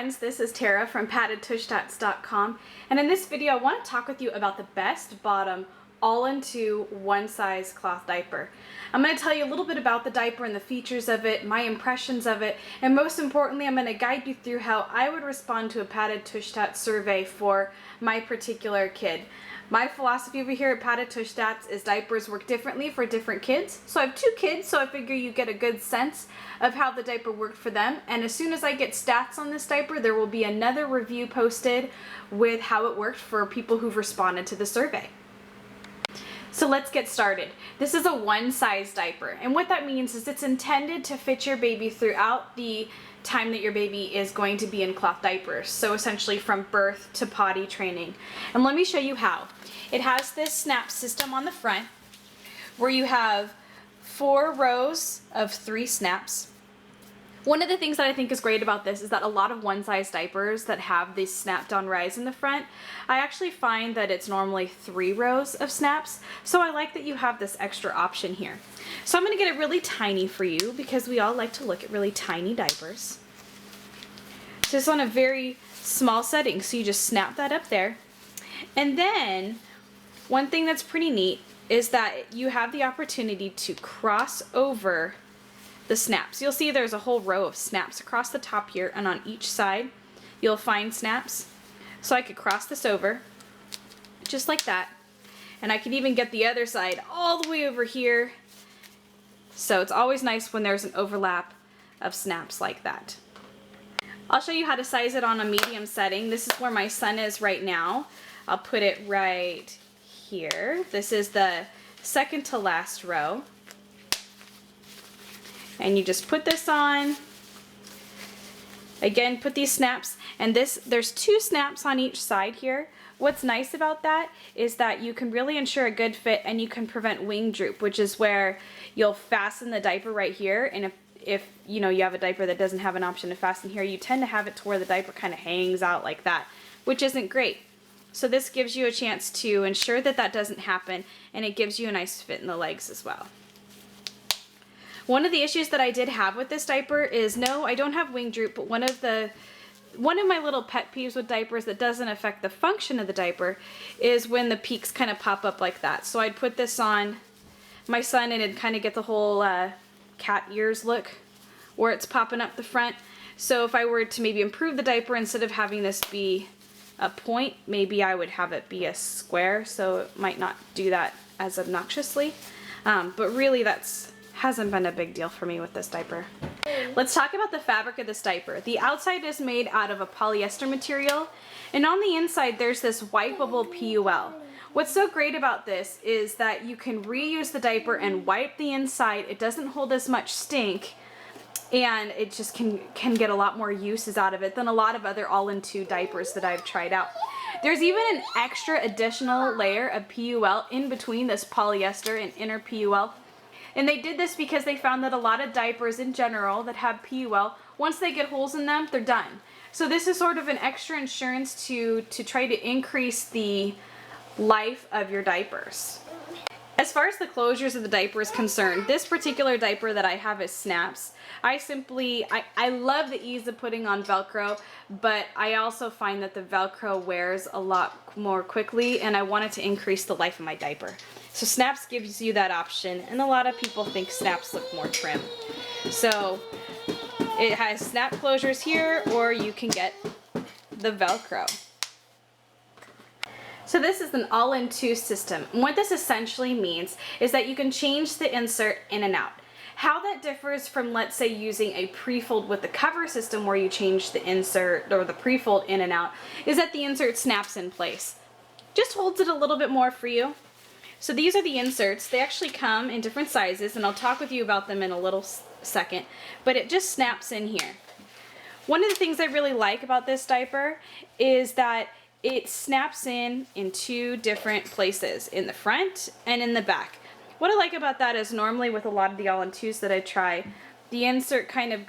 friends, this is Tara from paddedtushdots.com, and in this video I want to talk with you about the best bottom all-into one-size cloth diaper. I'm going to tell you a little bit about the diaper and the features of it, my impressions of it, and most importantly I'm going to guide you through how I would respond to a Padded Tush Dots survey for my particular kid. My philosophy over here at Padded Tush Dots is diapers work differently for different kids. So I have 2 kids, so I figure you get a good sense of how the diaper worked for them. And as soon as I get stats on this diaper, there will be another review posted with how it worked for people who've responded to the survey. So let's get started. This is a one-size diaper, and what that means is it's intended to fit your baby throughout the time that your baby is going to be in cloth diapers. So essentially from birth to potty training. And let me show you how. It has this snap system on the front where you have 4 rows of 3 snaps. One of the things that I think is great about this is that a lot of one-size diapers that have this snap-down rise in the front, I actually find that it's normally 3 rows of snaps, so I like that you have this extra option here. So I'm going to get it really tiny for you because we all like to look at really tiny diapers. So it's on a very small setting, so you just snap that up there. And then, one thing that's pretty neat is that you have the opportunity to cross over the snaps. You'll see there's a whole row of snaps across the top here, and on each side you'll find snaps. So I could cross this over just like that, and I could even get the other side all the way over here. So it's always nice when there's an overlap of snaps like that. I'll show you how to size it on a medium setting. This is where my son is right now. I'll put it right here. This is the second to last row. And you just put this on. Again, put these snaps, and there's 2 snaps on each side here. What's nice about that is that you can really ensure a good fit, and you can prevent wing droop, which is where you'll fasten the diaper right here, and if you know you have a diaper that doesn't have an option to fasten here, you tend to have it to where the diaper kind of hangs out like that, which isn't great. So this gives you a chance to ensure that that doesn't happen, and it gives you a nice fit in the legs as well. One of the issues that I did have with this diaper is, no, I don't have wing droop, but one of my little pet peeves with diapers that doesn't affect the function of the diaper is when the peaks kind of pop up like that. So I'd put this on my son and it'd kind of get the whole cat ears look where it's popping up the front. So if I were to maybe improve the diaper, instead of having this be a point, maybe I would have it be a square, so it might not do that as obnoxiously. But really hasn't been a big deal for me with this diaper. Let's talk about the fabric of this diaper. The outside is made out of a polyester material, and on the inside there's this wipeable PUL. What's so great about this is that you can reuse the diaper and wipe the inside. It doesn't hold as much stink, and it just can get a lot more uses out of it than a lot of other all-in-two diapers that I've tried out. There's even an extra additional layer of PUL in between this polyester and inner PUL. And they did this because they found that a lot of diapers in general that have PUL, once they get holes in them, they're done. So this is sort of an extra insurance to try to increase the life of your diapers. As far as the closures of the diaper is concerned, this particular diaper that I have is snaps. I love the ease of putting on Velcro, but I also find that the Velcro wears a lot more quickly, and I wanted to increase the life of my diaper. So snaps gives you that option, and a lot of people think snaps look more trim. So it has snap closures here, or you can get the Velcro. So this is an all-in-two system. And what this essentially means is that you can change the insert in and out. How that differs from, let's say, using a pre-fold with the cover system where you change the insert or the pre-fold in and out, is that the insert snaps in place. Just holds it a little bit more for you. So these are the inserts. They actually come in different sizes, and I'll talk with you about them in a little second, but it just snaps in here. One of the things I really like about this diaper is that it snaps in 2 different places, in the front and in the back. What I like about that is normally with a lot of the all-in-twos that I try, the insert kind of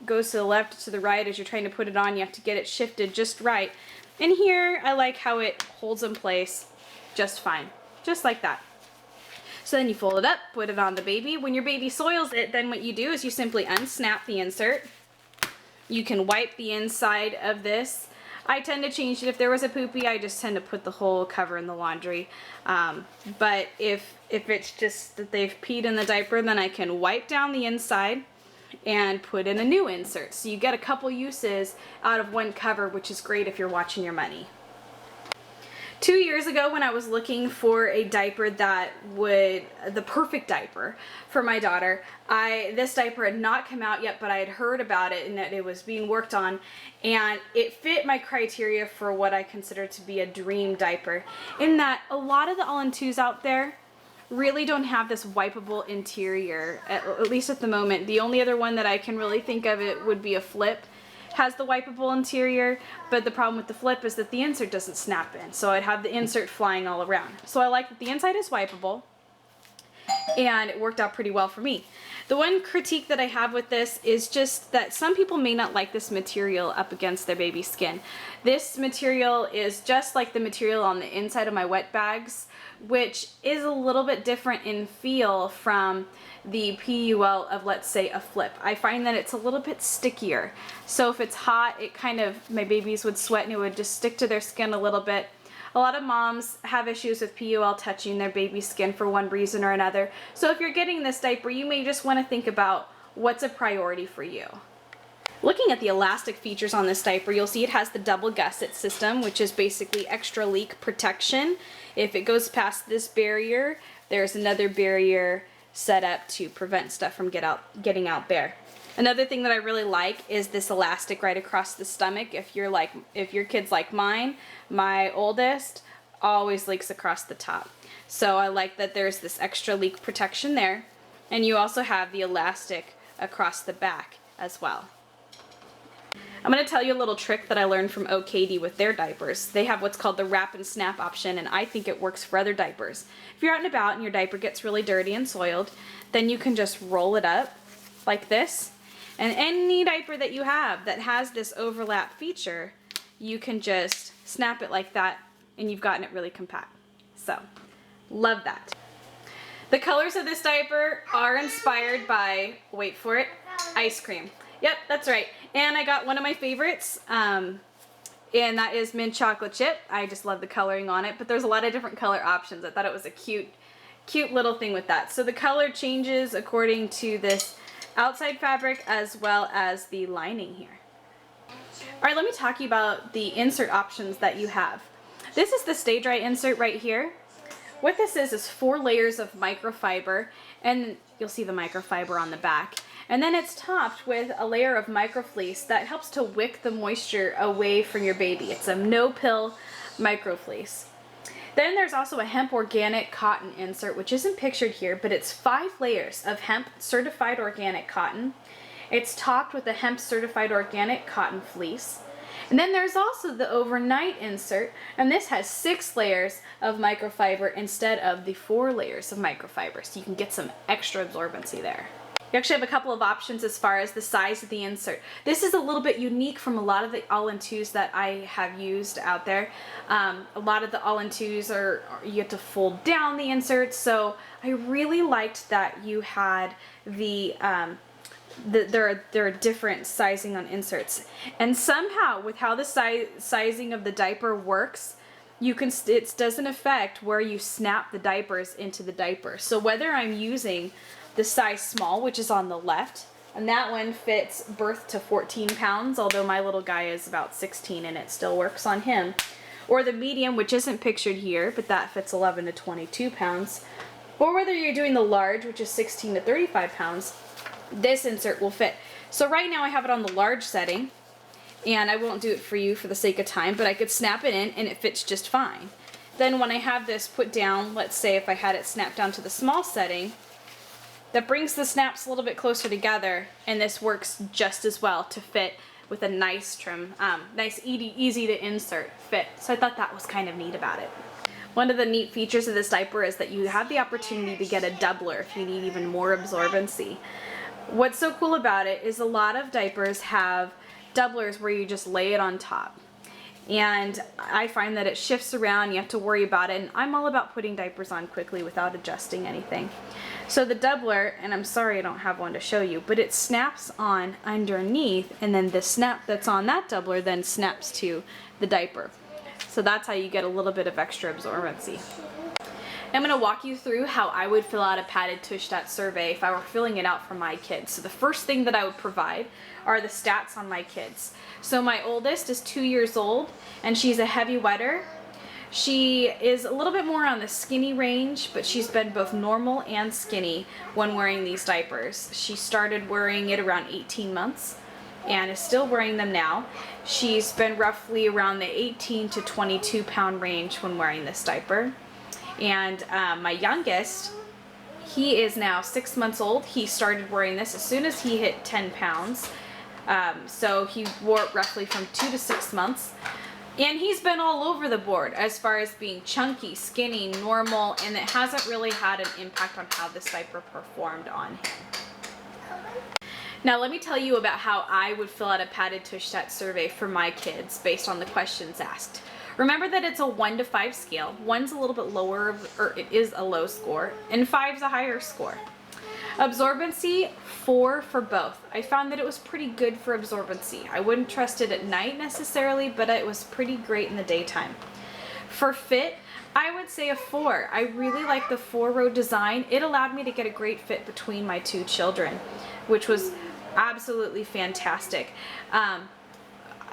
goes to the left, to the right as you're trying to put it on. You have to get it shifted just right. And here I like how it holds in place just fine, just like that. So then you fold it up, put it on the baby. When your baby soils it, then what you do is you simply unsnap the insert. You can wipe the inside of this. I tend to change it if there was a poopy. I just tend to put the whole cover in the laundry. But if it's just that they've peed in the diaper, then I can wipe down the inside and put in a new insert. So you get a couple uses out of one cover, which is great if you're watching your money. 2 years ago, when I was looking for a diaper that would, the perfect diaper for my daughter, this diaper had not come out yet, but I had heard about it and that it was being worked on, and it fit my criteria for what I consider to be a dream diaper, in that a lot of the all-in-twos out there really don't have this wipeable interior, at least at the moment. The only other one that I can really think of it would be a Flip. Has the wipeable interior, but the problem with the Flip is that the insert doesn't snap in, so I'd have the insert flying all around. So I like that the inside is wipeable, and it worked out pretty well for me. The one critique that I have with this is just that some people may not like this material up against their baby skin. This material is just like the material on the inside of my wet bags, which is a little bit different in feel from the PUL of, let's say, a Flip. I find that it's a little bit stickier. So if it's hot, it kind of, my babies would sweat and it would just stick to their skin a little bit. A lot of moms have issues with PUL touching their baby's skin for one reason or another. So if you're getting this diaper, you may just want to think about what's a priority for you. Looking at the elastic features on this diaper, you'll see it has the double gusset system, which is basically extra leak protection. If it goes past this barrier, there's another barrier set up to prevent stuff from getting out there. Another thing that I really like is this elastic right across the stomach. If your kid's like mine, my oldest always leaks across the top. So I like that there's this extra leak protection there, and you also have the elastic across the back as well. I'm going to tell you a little trick that I learned from OKD with their diapers. They have what's called the wrap and snap option, and I think it works for other diapers. If you're out and about and your diaper gets really dirty and soiled, then you can just roll it up like this. And any diaper that you have that has this overlap feature, you can just snap it like that and you've gotten it really compact. So, love that. The colors of this diaper are inspired by, wait for it, ice cream. Yep, that's right. And I got one of my favorites, and that is mint chocolate chip. I just love the coloring on it, but there's a lot of different color options. I thought it was a cute little thing with that. So the color changes according to this outside fabric as well as the lining here. All right, let me talk to you about the insert options that you have. This is the Stay Dry insert right here. What this is 4 layers of microfiber, and you'll see the microfiber on the back. And then it's topped with a layer of microfleece that helps to wick the moisture away from your baby. It's a no-pill microfleece. Then there's also a hemp organic cotton insert, which isn't pictured here, but it's 5 layers of hemp certified organic cotton. It's topped with a hemp certified organic cotton fleece. And then there's also the overnight insert, and this has 6 layers of microfiber instead of the 4 layers of microfiber, so you can get some extra absorbency there. You actually have a couple of options as far as the size of the insert. This is a little bit unique from a lot of the all-in-twos that I have used out there. A lot of the all-in-twos you have to fold down the inserts, so I really liked that you had there are different sizing on inserts. And somehow, with how the sizing of the diaper works, it doesn't affect where you snap the diapers into the diaper. So whether I'm using the size small, which is on the left, and that one fits birth to 14 pounds, although my little guy is about 16 and it still works on him, or the medium, which isn't pictured here, but that fits 11 to 22 pounds, or whether you're doing the large, which is 16 to 35 pounds, this insert will fit. So right now I have it on the large setting, and I won't do it for you for the sake of time, but I could snap it in and it fits just fine. Then when I have this put down, let's say if I had it snapped down to the small setting, that brings the snaps a little bit closer together, and this works just as well to fit with a nice trim, nice easy to insert fit. So I thought that was kind of neat about it. One of the neat features of this diaper is that you have the opportunity to get a doubler if you need even more absorbency. What's so cool about it is a lot of diapers have doublers where you just lay it on top. and I find that it shifts around, you have to worry about it, and I'm all about putting diapers on quickly without adjusting anything. So the doubler, and I'm sorry I don't have one to show you, but it snaps on underneath, and then the snap that's on that doubler then snaps to the diaper. So that's how you get a little bit of extra absorbency. I'm going to walk you through how I would fill out a padded tush stat survey if I were filling it out for my kids. So the first thing that I would provide are the stats on my kids. So my oldest is 2 years old, and she's a heavy wetter. She is a little bit more on the skinny range, but she's been both normal and skinny when wearing these diapers. She started wearing it around 18 months and is still wearing them now. She's been roughly around the 18 to 22 pound range when wearing this diaper. And my youngest, he is now 6 months old. He started wearing this as soon as he hit 10 pounds. So he wore it roughly from 2 to 6 months. And he's been all over the board as far as being chunky, skinny, normal, and it hasn't really had an impact on how this diaper performed on him. Now let me tell you about how I would fill out a padded tush stat survey for my kids based on the questions asked. Remember that it's a 1 to 5 scale. 1's a little bit lower, or it is a low score, and 5's a higher score. Absorbency, 4 for both. I found that it was pretty good for absorbency. I wouldn't trust it at night necessarily, but it was pretty great in the daytime. For fit, I would say a 4. I really like the 4-row design. It allowed me to get a great fit between my 2 children, which was absolutely fantastic.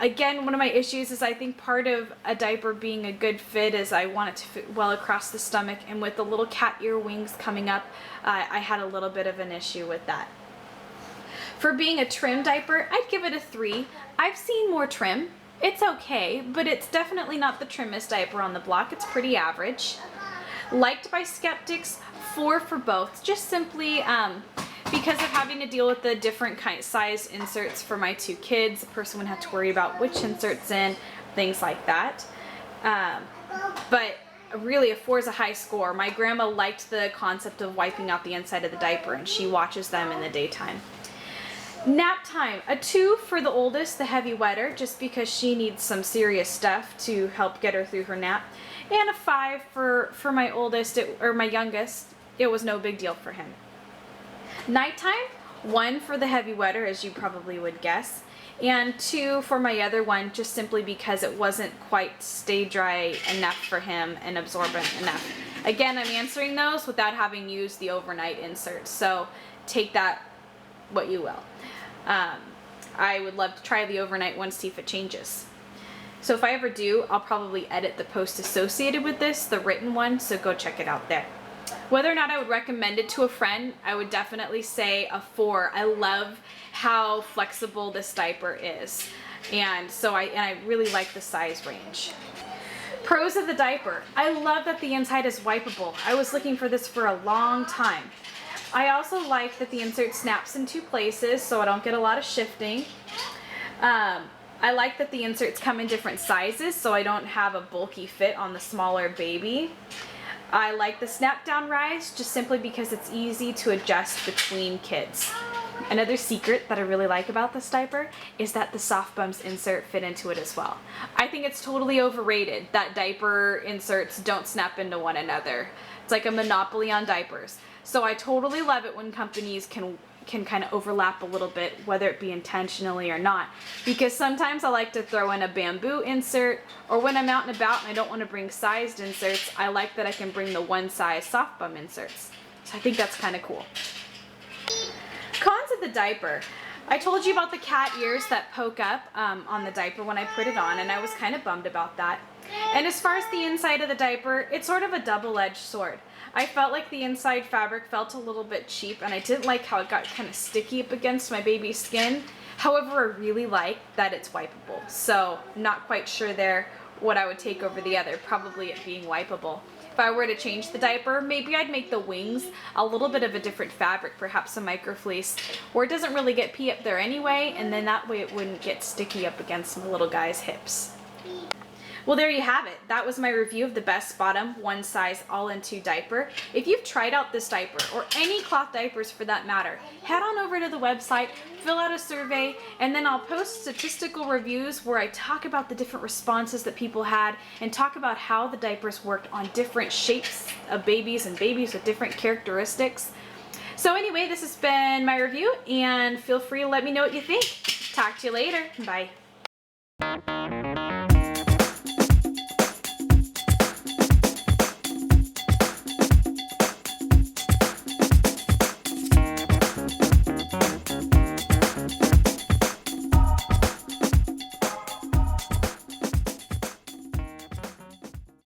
Again, one of my issues is I think part of a diaper being a good fit is I want it to fit well across the stomach, and with the little cat ear wings coming up, I had a little bit of an issue with that. For being a trim diaper, I'd give it a 3. I've seen more trim. It's okay, but it's definitely not the trimmest diaper on the block. It's pretty average. Liked by skeptics, 4 for both. Just simply because of having to deal with the different size inserts for my 2 kids. The person would have to worry about which inserts in, things like that. But really a 4 is a high score. My grandma liked the concept of wiping out the inside of the diaper, and she watches them in the daytime. Nap time, a 2 for the oldest, the heavy wetter, just because she needs some serious stuff to help get her through her nap. And a 5 for my oldest, or my youngest. It was no big deal for him. Nighttime, 1 for the heavy wetter, as you probably would guess, and 2 for my other one, just simply because it wasn't quite stay dry enough for him and absorbent enough. Again, I'm answering those without having used the overnight inserts, so take that what you will. I would love to try the overnight one, see if it changes. So if I ever do, I'll probably edit the post associated with this, the written one, so go check it out there. Whether or not I would recommend it to a friend, I would definitely say a 4. I love how flexible this diaper is, and so I really like the size range. Pros of the diaper. I love that the inside is wipeable. I was looking for this for a long time. I also like that the insert snaps in 2 places, so I don't get a lot of shifting. I like that the inserts come in different sizes, so I don't have a bulky fit on the smaller baby. I like the snap down rise just simply because it's easy to adjust between kids. Another secret that I really like about this diaper is that the soft bumps insert fit into it as well. I think it's totally overrated that diaper inserts don't snap into one another. It's like a monopoly on diapers. So I totally love it when companies can kind of overlap a little bit, whether it be intentionally or not, because sometimes I like to throw in a bamboo insert, or when I'm out and about and I don't want to bring sized inserts, I like that I can bring the one size soft bum inserts. So I think that's kind of cool. Cons of the diaper. I told you about the cat ears that poke up on the diaper when I put it on, and I was kind of bummed about that. And as far as the inside of the diaper, it's sort of a double-edged sword. I felt like the inside fabric felt a little bit cheap, and I didn't like how it got kind of sticky up against my baby's skin. However, I really like that it's wipeable, so not quite sure there what I would take over the other, probably it being wipeable. If I were to change the diaper, maybe I'd make the wings a little bit of a different fabric, perhaps a microfleece, where it doesn't really get pee up there anyway, and then that way it wouldn't get sticky up against my little guy's hips. Well, there you have it. That was my review of the Best Bottom One Size All-in-2 diaper. If you've tried out this diaper, or any cloth diapers for that matter, head on over to the website, fill out a survey, and then I'll post statistical reviews where I talk about the different responses that people had and talk about how the diapers worked on different shapes of babies and babies with different characteristics. So anyway, this has been my review, and feel free to let me know what you think. Talk to you later. Bye.